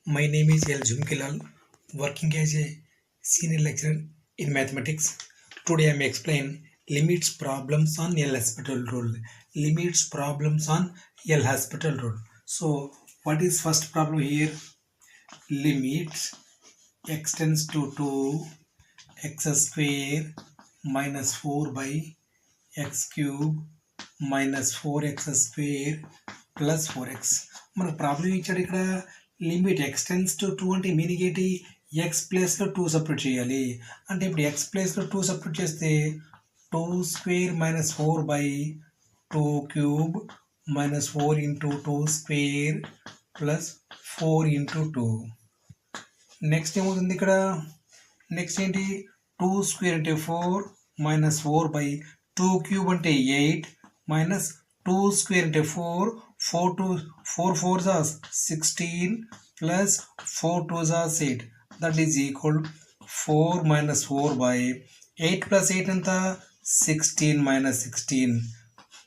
My name is L. Jumkilal, working as a senior lecturer in mathematics. Today I am explain limits problems on L hospital rule. Limits problems on L hospital rule. So what is first problem here? Limits x tends to 2 x square minus 4 by x cube minus 4x square plus 4x. మనకు problem ఇచ్చాడు ఇక్కడ limit x tends to 2 అంటే meaning ఏంటి? X ప్లేస్లో 2 separate చేయాలి. అంటే ఇప్పుడు X ప్లేస్లో 2 సపరేట్ చేస్తే 2 square minus 4 by 2 cube minus 4 into 2 square plus 4 into 2. Next ఏమవుతుంది ఇక్కడ? నెక్స్ట్ ఏంటి? 2 స్క్వేర్ అంటే 4 మైనస్ 4 బై 2 క్యూబ్ అంటే 8 మైనస్ 2 స్క్వేర్ అంటే 4 4 4s are 16 plus 4 2s are 8. That is equal 4 minus 4 by 8 plus 8 ఎంత? 16 minus 16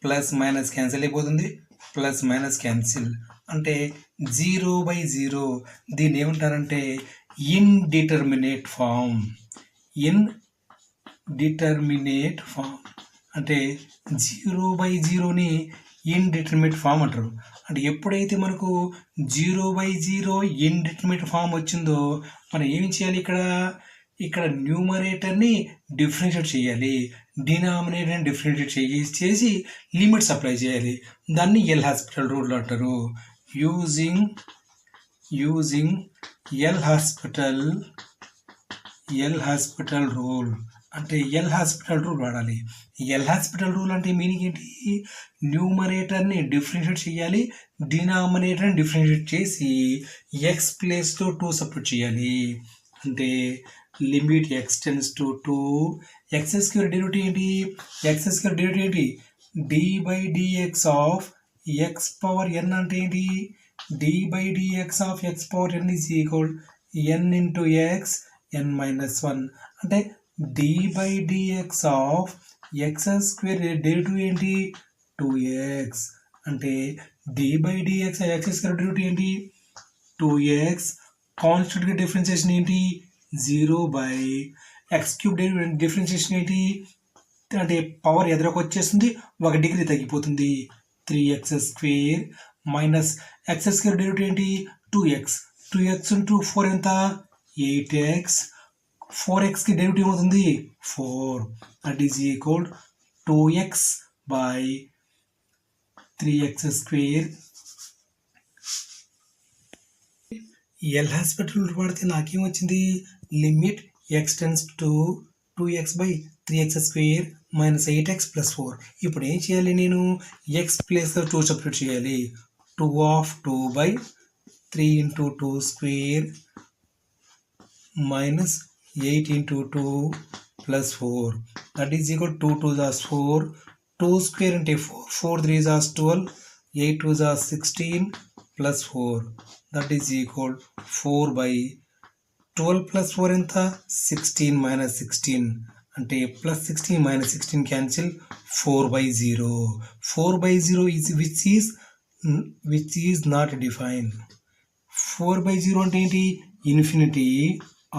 ప్లస్ మైనస్ క్యాన్సిల్ అయిపోతుంది. Plus minus cancel అంటే 0/0. దీన్ని ఏమంటారంటే ఇండిటర్మినేట్ ఫామ్. ఇండిటర్మినేట్ ఫామ్ అంటే 0/0ని ఇండిటర్మినేట్ ఫామ్ అంటారు. అంటే ఎప్పుడైతే మనకు 0/0 ఇండిటర్మినేట్ ఫామ్ వచ్చిందో మనం ఏమి చేయాలి? ఇక్కడ న్యూమరేటర్ని డిఫరెన్షియేట్ చేయాలి, డినామినేటర్ని డిఫరెన్షియేట్ చేసి లిమిట్స్ అప్లై చేయాలి. దాన్ని ఎల్ హాస్పిటల్ రూల్ అంటారు. యూజింగ్ ఎల్ హాస్పిటల్ రూల్ అంటే ఎల్ హాస్పిటల్ రూల్ వాడాలి. ఎల్ హాస్పిటల్ రూల్ అంటే మీనింగ్ ఏంటి? న్యూమరేటర్ని డిఫరెన్షియేట్ చేయాలి, డినామినేటర్ని డిఫరెన్షియేట్ చేసి ఎక్స్ ప్లేస్లో 2 సపరేట్ చేయాలి. అంటే limit x tends to 2 X square derivative ఏంటి? ఎక్స్ స్క్వేర్ డెరివేటివ్ ఏంటి? d/dx of X power n అంటే ఏంటి? d/dx of X power n is equal n into X n-1 అంటే d/dx of X square derivative ఏంటి? 2x అంటే d/dx X square derivative ఏంటి? 2x. కాన్స్టెంట్గా differentiation ఏంటి? 0/x cube differentiation ఏంటి? అంటే పవర్ ఎదురుకు వచ్చేస్తుంది, 1 డిగ్రీ తగ్గిపోతుంది. 3x square minus x square derivative ఏంటి? 2x ఇంటూ 4 ఎంత? 8x. 4xకి డెరివేటివ్ ఏమవుతుంది? 4. That is equal 2x by 3x square. L'Hospital వాడితే నాకేమొచ్చింది? Limit x tends to 2x by 3x square minus 8x plus 4. ఇప్పుడు ఏం చేయాలి? నేను ఎక్స్ ప్లేస్లో 2 సపరేట్ చేయాలి. 2 by 3 into 2 square minus 8 into 2 plus 4. That is equal to 2 2s are 4. 2 square into 4. 4 3s are 12. 8 2s are 16 plus 4. That is equal 4 by 12 plus 4 ఎంత? 16 minus 16 అంటే plus 16 minus 16 cancel 4/0. 4/0 is which is not defined. 4/0 అంటే ఏంటి? Infinity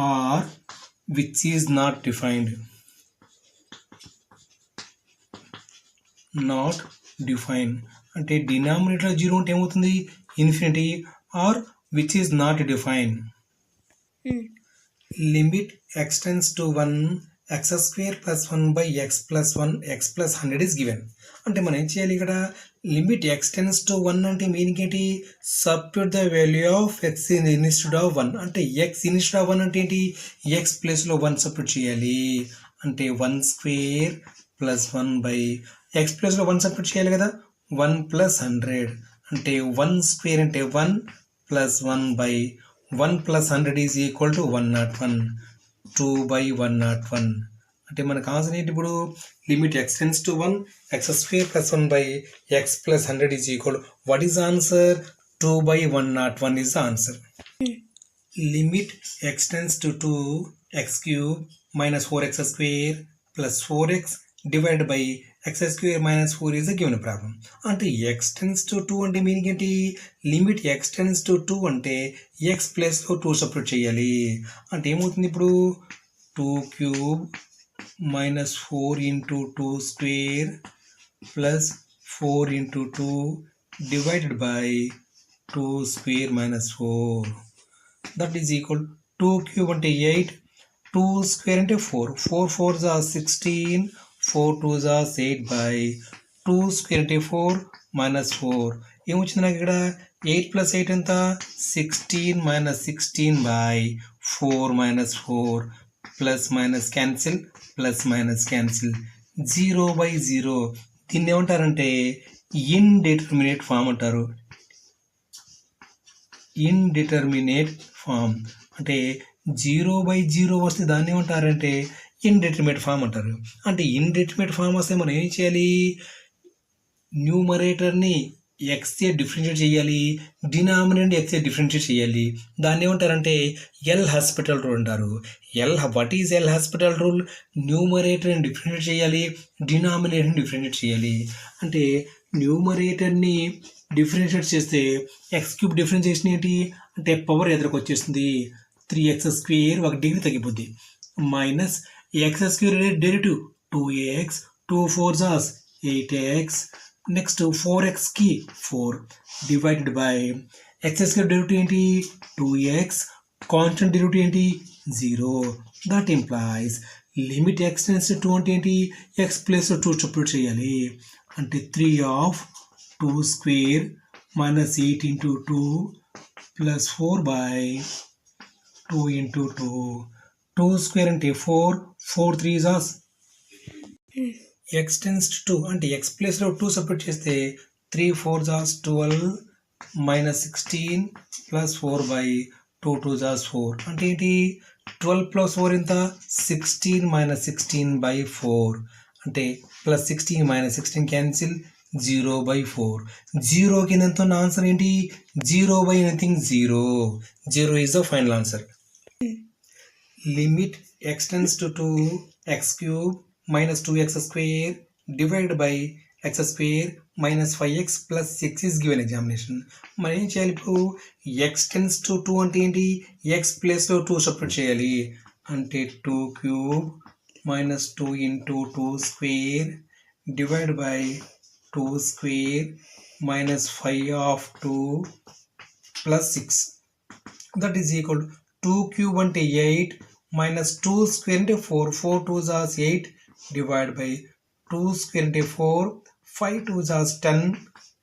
or which is not defined. Not defined అంటే denominator 0 అంటే ఏమవుతుంది? Infinity or which is not defined. Limit x tends to 1 x square plus 1 by x plus 1 x plus 100 is given. అంటే మనం ఏం చేయాలి? ఇక్కడ లిమిట్ ఎక్స్ టెన్స్ టు 1 అంటే meaning ఏంటి? Substitute the value of X instead of 1 అంటే X instead of 1 అంటే ఏంటి? ఎక్స్ ప్లేస్లో 1 సబ్స్టిట్యూట్ చేయాలి. అంటే 1 స్క్వేర్ ప్లస్ 1 బై ఎక్స్ ప్లేస్లో 1 సబ్స్టిట్యూట్ చేయాలి కదా. 1 ప్లస్ 100 అంటే 1 స్క్వేర్ అంటే 1 plus 1 by 1 plus 100 is equal to 101. 2/101 అంటే మనకు ఆన్సర్ ఏంటి? ఇప్పుడు limit x tends to 1 x square plus 1 by x plus 100 is equal what is answer? 2/101 is answer. Limit x tends to 2 X cube minus 4x square plus 4x divided by x square minus 4 is the given problem. అంటే x tends to 2 అంటే meaning ఏంటి? Limit x tends to 2 అంటే x ప్లస్లో 2 separate చేయాలి. అంటే ఏమవుతుంది ఇప్పుడు 2 cube minus 4 into 2 square plus 4 into 2 divided by 2 square minus 4. That is equal 2 cube అంటే 8, 2 square అంటే 4, 4 4s are 16, 4 2s are 8 by 2 square అంటే 4 minus 4. ఏమొచ్చింది నాకు ఇక్కడ 8 plus 8 ఎంత? 16 minus 16 by 4 minus 4 plus minus cancel plus minus cancel 0 by 0. దీన్ని ఏమంటారంటే indeterminate form అంటారు. ఇండిటర్మినేట్ ఫామ్ అంటే 0/0 వస్తే దాన్ని ఏమంటారంటే ఇండిటర్మినేట్ ఫామ్ అంటారు. అంటే ఇండిటర్మినేట్ ఫామ్ వస్తే మనం ఏం చేయాలి? న్యూమరేటర్ని ఎక్స్ఏ డిఫరెన్షియేట్ చేయాలి, డినామినేటర్ని ఎక్స్ఏ డిఫరెన్షియేట్ చేయాలి. దాన్ని ఏమంటారంటే ఎల్ హాస్పిటల్ రూల్ అంటారు. What is L hospital rule? న్యూమరేటర్ని డిఫరెన్షియేట్ చేయాలి, డినామినేటర్ని డిఫరెన్షియేట్ చేయాలి. అంటే న్యూమరేటర్ని డిఫరెన్షియేట్ చేస్తే ఎక్స్ క్యూబ్ డిఫరెన్షియేషన్ ఏంటి అంటే పవర్ ఎదురుకు వచ్చేస్తుంది. 3x² 1 డిగ్రీ తగ్గిపోద్ది. Minus x square derivative 2x, 2 4s 8x, next 4xకి 4 divided by x square derivative ఏంటి 2x, కాన్స్టెంట్ డెరివేటివ్ ఏంటి 0. That implies limit x tends to 2 అంటే ఏంటి? x ప్లస్ 2 సపరేట్ చేయాలి. అంటే 3 of 2 square minus 8 into 2 plus 4 by 2 into 2. 2 square అంటే 4, 4 3s are x tends to 2 అంటే x ప్లేస్లో 2 separate చేస్తే 3 4s are 12 minus 16 plus 4 by 2 2s are 4. అంటే ఏంటి? 12 plus 4 ఎంత? 16 minus 16 by 4. అంటే ప్లస్ 16 minus 16 క్యాన్సిల్ 0/4. 0 కింద ఎంత ఉన్న ఆన్సర్ ఏంటి? 0/anything 0. 0 is the final answer. Limit x tends to 2 x cube minus 2x square divided by x square minus 5x plus 6 is given examination. మనం ఏం చేయాలి ఇప్పుడు? x tends to 2 అంటే ఏంటి? x ప్లేస్లో 2 సపరేట్ చేయాలి. అంటే 2 cube minus 2 into 2 square divided by 2 square minus 5 of 2 plus 6. That is equal to 2 cube అంటే 8 minus 2 square అంటే 4, 4 2s are 8 divided by 2 square అంటే 4, 5 2s are 10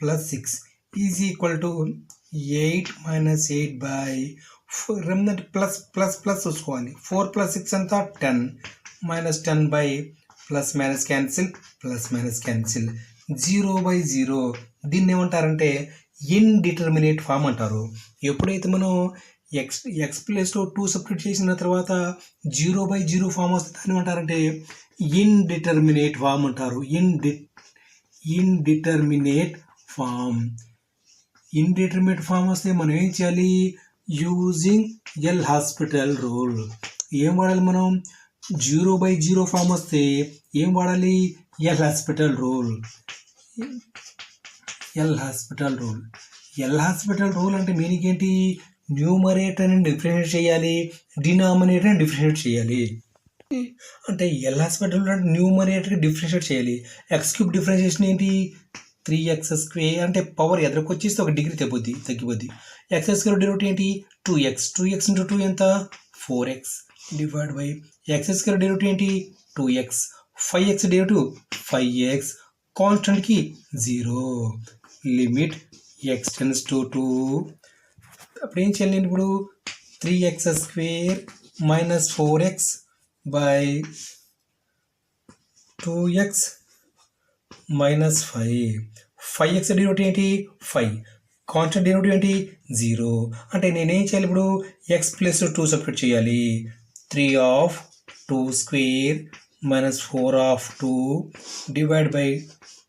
plus 6 is equal to 8 minus 8 by 4. remnant plus చూసుకోవాలి. 4 plus 6 అంతా 10 minus 10 by plus minus cancel plus minus cancel 0/0. దీన్ని ఏమంటారంటే indeterminate form అంటారు. ఎప్పుడైతే మనం ఎక్స్ ప్లేస్లో 2 సపరేట్ చేసిన తర్వాత 0/0 ఫామ్ వస్తే దాన్ని ఏమంటారంటే ఇండిటర్మినేట్ ఫామ్ అంటారు. Indeterminate form. ఇండిటర్మినేట్ ఫామ్ వస్తే మనం ఏం చేయాలి? Using L hospital rule. ఏం వాడాలి మనం? 0/0 ఫామ్ వస్తే ఏం వాడాలి? L hospital rule. L hospital rule. L hospital rule అంటే మీనింగ్ ఏంటి? న్యూమరేటర్ని డిఫరెన్షియేట్ చేయాలి, డినామినేటర్ని డిఫరెన్షియేట్ చేయాలి. అంటే ఎల్ హాస్పిటల్ రూల్ అంటే న్యూమరేటర్కి డిఫరెన్షియేట్ చేయాలి. ఎక్స్ క్యూబ్ డిఫరెన్షియేషన్ ఏంటి? 3x² అంటే పవర్ ఎదురుకు వచ్చేస్తే 1 డిగ్రీ తగ్గిపోద్ది. ఎక్స్ స్క్వేర్ డెరివేటివ్ ఏంటి? 2x, 2x into 2 ఎంత? 4x divide by x square derivative ఏంటి? 2x, 5x derivative 5x, కాన్స్టెంట్కి 0. Limit x tends to 2. అప్పుడు ఏం చేయాలి? నేను ఇప్పుడు 3x² minus 4x by 2x minus 5. 5x derivative ఏంటి? 5. కాన్స్టెంట్ డెరివేటివ్ ఏంటి? 0. అంటే నేనేం చేయాలి ఇప్పుడు? x ప్లస్ 2 సపరేట్ చేయాలి. 3 of 2 square minus 4 of 2 divided by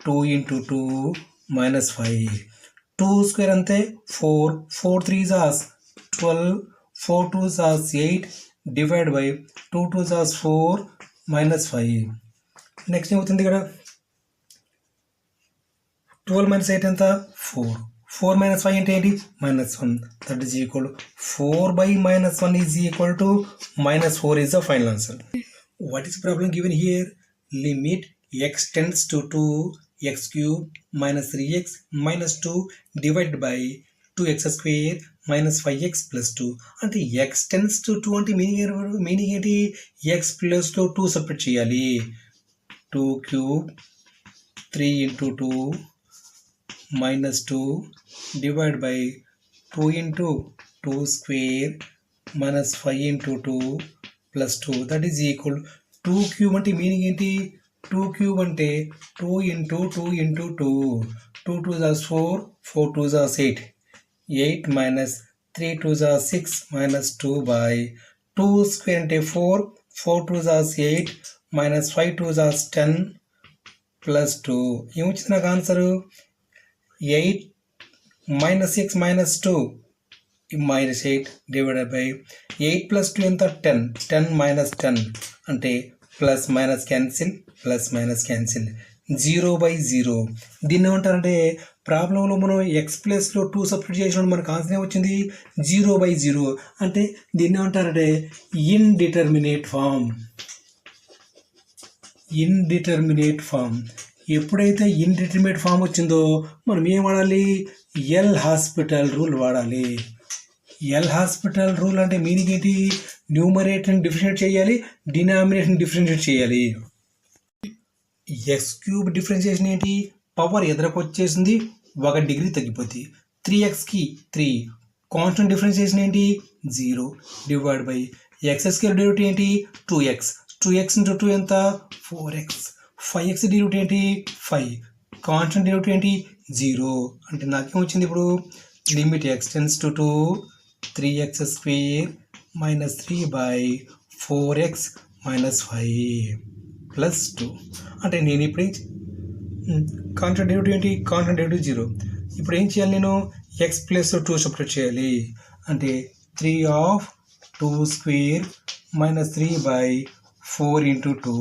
2 into 2 minus 5. 2 square అంతే 4, 4 3s are 12, 4 2s are 8 divided by 2 2s are 4 minus 5. Next ఏమవుతుంది ఇక్కడ 12 minus 8 ఎంత 4 minus 5 అంటే ఏంటి -1 that is equal to 4 by -1 is equal to -4 is the final answer. What is the problem given here? Limit x tends to 2 x cube minus 3x minus 2 divided by 2x square minus 5x plus 2 అంటే x tends to 2 అంటే meaning ఏంటి x plus 2 separate చేయాలి 2 cube 3 into 2 minus 2 divided by 2 into 2 square minus 5 into 2 plus 2 that is equal 2 cube అంటే meaning ఏంటి 2 cube అంటే 2 into 2 into 2 2 2s are 4 4 2s are 8 8 minus 3 2s are 6 minus 2 by 2 square అంటే 4 4 2s are 8 minus 5 2s are 10 plus 2 ఏమొచ్చింది నాకు answer 8 minus 6 minus 2 minus 8 divided by 8 plus 2 ఎంత 10 10 minus 10 అంటే plus minus cancel 0 by 0 దీన్ని ఏమంటారంటే ప్రాబ్లంలో మనం ఎక్స్ ప్లస్లో 2 సపరేట్ చేసినప్పుడు మనకు ఆన్సర్ ఏమొచ్చింది 0 by 0 అంటే దీన్ని ఏమంటారంటే ఇండిటర్మినేట్ ఫామ్ ఎప్పుడైతే ఇండిటర్మినేట్ ఫామ్ వచ్చిందో మనం ఏం వాడాలి ఎల్ హాస్పిటల్ రూల్ వాడాలి ఎల్ హాస్పిటల్ రూల్ అంటే మీనింగ్ ఏంటి న్యూమరేటర్ని డిఫరెన్షియేట్ చేయాలి డినామినేషన్ డిఫరెన్షియేట్ చేయాలి ఎక్స్ క్యూబ్ డిఫరెన్షియేషన్ ఏంటి పవర్ ఎదురకు వచ్చేసింది 1 డిగ్రీ తగ్గిపోతుంది 3xకి 3 కాన్స్టెంట్ డిఫరెన్షియేషన్ ఏంటి 0 divide by x square derivative ఏంటి 2x ఇంటూ 2 ఎంత 4x 5x డెరివేటివ్ ఏంటి 5 కాన్స్టెంట్ డెరివేటివ్ ఏంటి 0 అంటే నాకేమొచ్చింది ఇప్పుడు limit x tends to 2 3x square minus 3 by 4x minus 5 plus 2 అంటే నేను ఇప్పుడు కాన్స్టెంట్ డెరివేటివ్ ఏంటి కాన్స్టెంట్ డెరివేటివ్ 0 ఇప్పుడు ఏం చేయాలి నేను x ప్లస్ 2 సపరేట్ చేయాలి అంటే 3 of 2 square minus 3 by 4 into 2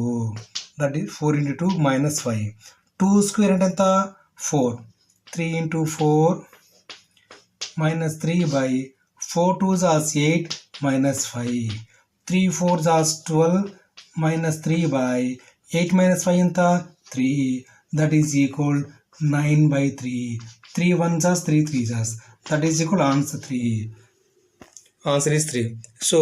that is 4 into 2 minus 5 2 square అంటే ఎంత 4 3 into 4 minus 3 by 4 2s are 8 minus 5 3 4s are 12 minus 3 by 8 minus 5 ఎంత 3 that is equal 9 by 3 3 1s are 3 3s are that is equal answer 3 answer is 3 so